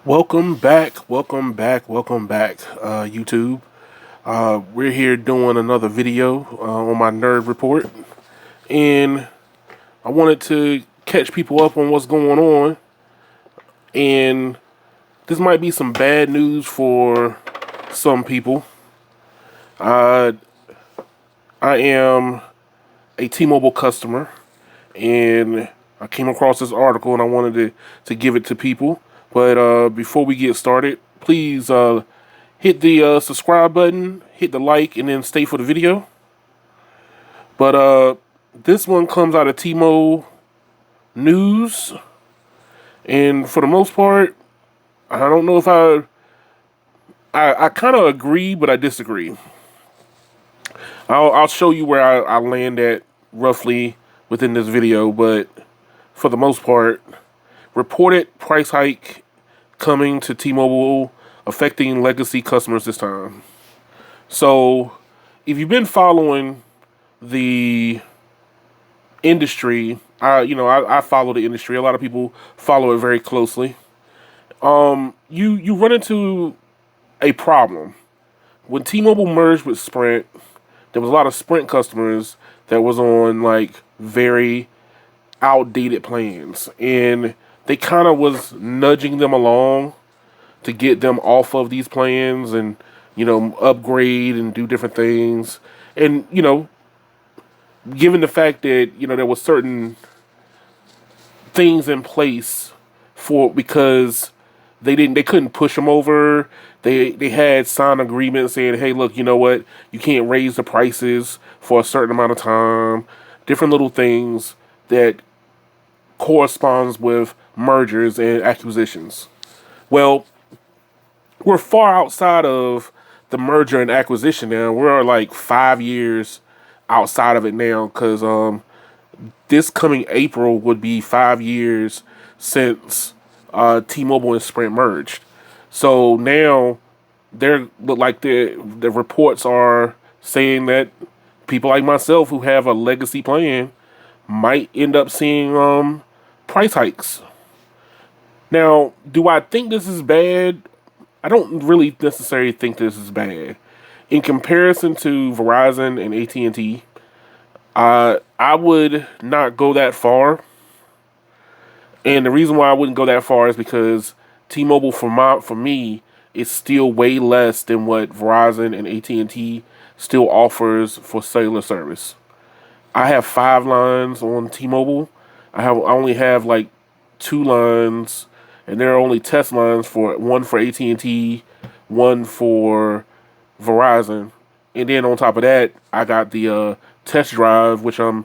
Welcome back, YouTube. We're here doing another video on my nerd report, and I wanted to catch people up on what's going on. And this might be some bad news for some people. Uh, I am a T-Mobile customer, and I came across this article, and I wanted to give it to people. But before we get started, please hit the subscribe button, hit the like, and then stay for the video. But this one comes out of T-Mobile News, and for the most part, I don't know if I kind of agree, but I disagree. I'll show you where I land at roughly within this video, but for the most part, reported price hike coming to T-Mobile affecting legacy customers this time. So, if you've been following the industry, I follow the industry. A lot of people follow it very closely. You run into a problem when T-Mobile merged with Sprint. There was a lot of Sprint customers that was on like very outdated plans, and they kind of was nudging them along to get them off of these plans and upgrade and do different things. And given the fact that there was certain things in place for because they couldn't push them over. They had signed agreements saying, hey, look, you know what, you can't raise the prices for a certain amount of time. Different little things that corresponds with mergers and acquisitions. Well, we're far outside of the merger and acquisition now. We're like 5 years outside of it now because this coming April would be 5 years since T-Mobile and Sprint merged. So now the reports are saying that people like myself who have a legacy plan might end up seeing price hikes. Now, do I think this is bad? I don't really necessarily think this is bad. In comparison to Verizon and AT&T, I would not go that far. And the reason why I wouldn't go that far is because T-Mobile for me is still way less than what Verizon and AT&T still offers for cellular service. I have 5 lines on T-Mobile. I only have like 2 lines, and there are only test lines for one for AT&T, one for Verizon, and then on top of that, I got the test drive, which I'm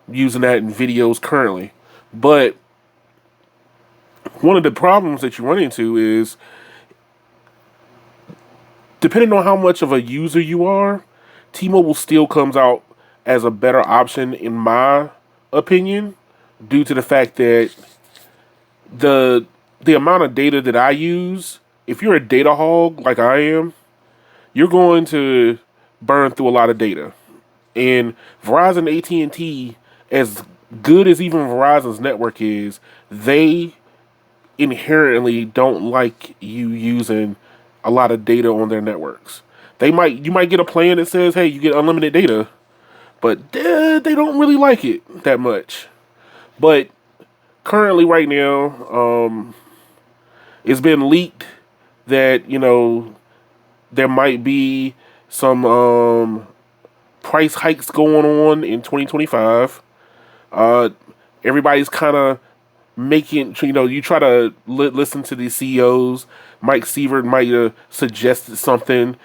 using that in videos currently. But one of the problems that you run into is, depending on how much of a user you are, T-Mobile still comes out as a better option in my opinion, due to the fact that the amount of data that I use, if you're a data hog like I am, you're going to burn through a lot of data. And Verizon, AT&T, as good as even Verizon's network is, they inherently don't like you using a lot of data on their networks. You might get a plan that says, hey, you get unlimited data, but they don't really like it that much. But currently, right now, it's been leaked that there might be some price hikes going on in 2025. Everybody's kind of making, you try to listen to these CEOs. Mike Sievert might have suggested something,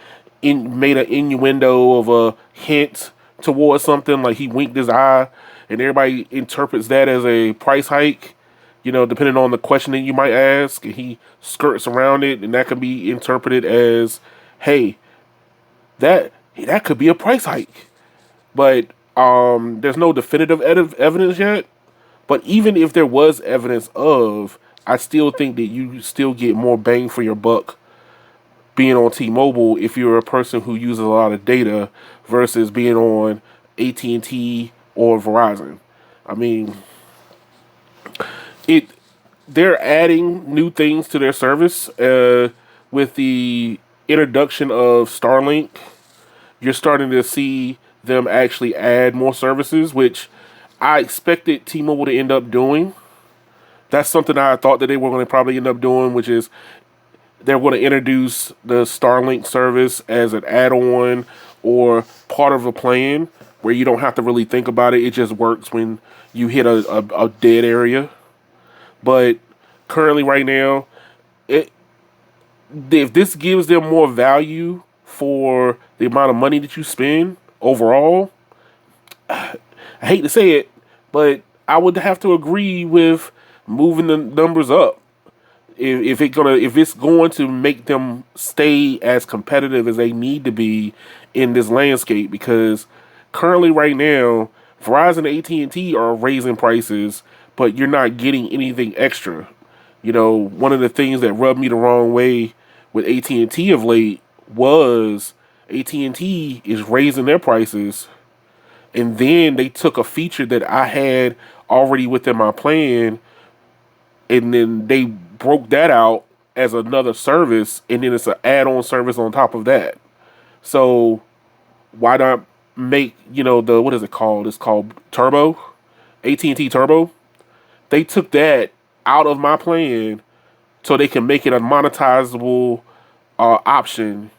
made an innuendo of a hint towards something, like he winked his eye, and everybody interprets that as a price hike. Depending on the question that you might ask, and he skirts around it, and that can be interpreted as, hey, that could be a price hike. But there's no definitive evidence yet. But even if there was evidence of, I still think that you still get more bang for your buck being on T-Mobile if you're a person who uses a lot of data versus being on AT&T or Verizon. I mean, it they're adding new things to their service with the introduction of Starlink. You're starting to see them actually add more services, which I expected T-Mobile to end up doing. That's something I thought that they were going to probably end up doing, which is they're going to introduce the Starlink service as an add-on or part of a plan where you don't have to really think about it. It just works when you hit a dead area. But currently, right now, it if this gives them more value for the amount of money that you spend overall, I hate to say it, but I would have to agree with moving the numbers up. If it's going to make them stay as competitive as they need to be in this landscape, because currently right now Verizon and AT&T are raising prices, but you're not getting anything extra. You know, one of the things that rubbed me the wrong way with AT&T of late was AT&T is raising their prices, and then they took a feature that I had already within my plan, and then they broke that out as another service, and then it's an add-on service on top of that. So why not make, the, what is it called? It's called Turbo, AT&T Turbo. They took that out of my plan so they can make it a monetizable option,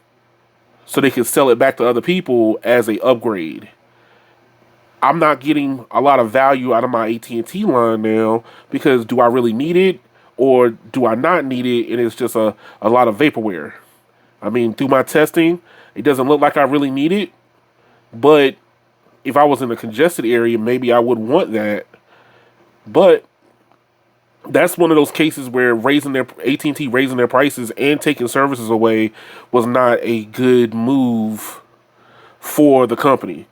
so they can sell it back to other people as a upgrade. I'm not getting a lot of value out of my AT&T line now, because do I really need it or do I not need it? And it's just a lot of vaporware. I mean, through my testing, it doesn't look like I really need it. But if I was in a congested area, maybe I would want that. But that's one of those cases where raising their AT&T raising their prices and taking services away was not a good move for the company.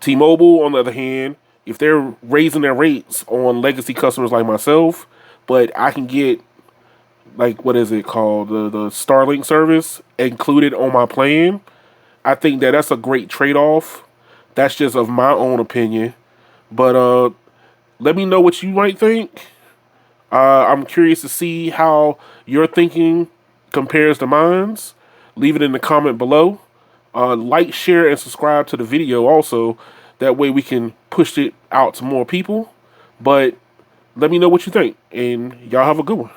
T-Mobile, on the other hand, if they're raising their rates on legacy customers like myself, but I can get, like, what is it called, the Starlink service included on my plan, I think that that's a great trade-off. That's just of my own opinion. But let me know what you might think. I'm curious to see how your thinking compares to mine's. Leave it in the comment below. Like, share, and subscribe to the video also. That way we can push it out to more people. But let me know what you think. And y'all have a good one.